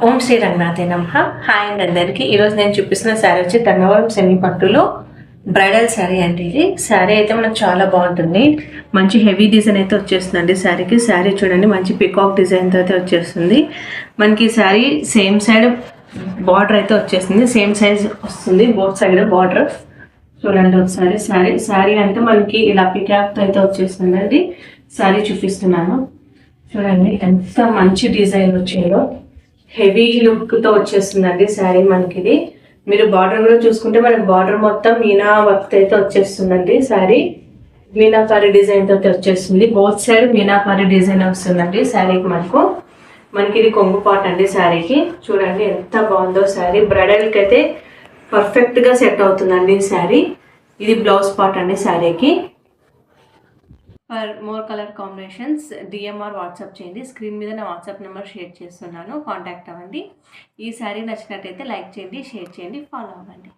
ఓం శ్రీ రంగనాథే నమః. హాయ్ అండి అందరికీ. ఈరోజు నేను చూపిస్తున్న శారీ వచ్చి ధర్మవరం సెమీ పట్టులో బ్రైడల్ శారీ అండి. ఇది శారీ అయితే మనకు చాలా బాగుంటుంది. మంచి హెవీ డిజైన్ అయితే వచ్చేస్తుందండి శారీకి. శారీ చూడండి మంచి పికాక్ డిజైన్తో అయితే వచ్చేస్తుంది. మనకి శారీ సేమ్ సైడ్ బార్డర్ అయితే వచ్చేస్తుంది. సేమ్ సైజ్ వస్తుంది బోత్ సైడ్ బార్డర్. చూడండి ఒకసారి శారీ అంటే మనకి ఇలా పికాక్తో అయితే వచ్చేస్తుందండి. శారీ చూపిస్తున్నాను చూడండి ఎంత మంచి డిజైన్ వచ్చిందో. హెవీ లుక్తో వచ్చేస్తుందండి శారీ మనకి. ఇది మీరు బార్డర్ కూడా చూసుకుంటే మనకి బార్డర్ మొత్తం మీనా వర్క్ అయితే వచ్చేస్తుందండి. శారీ మీనాకారి డిజైన్ తోటి వచ్చేస్తుంది. బోత్ సైడ్ మీనాకారి డిజైన్ వస్తుందండి శారీకి. మనకి ఇది కొంగు పాట్ అండి శారీకి. చూడండి ఎంత బాగుందో శారీ. బ్రైడల్కి అయితే పర్ఫెక్ట్గా సెట్ అవుతుందండి ఈ శారీ. ఇది బ్లౌజ్ పార్ట్ అండి శారీకి. For more colour combinations DMR WhatsApp చేయండి. స్క్రీన్ మీద నా వాట్సాప్ నెంబర్ షేర్ చేస్తున్నాను, కాంటాక్ట్ అవ్వండి. ఈ శారీ నచ్చినట్టయితే లైక్ చేయండి, షేర్ చేయండి, ఫాలో అవ్వండి.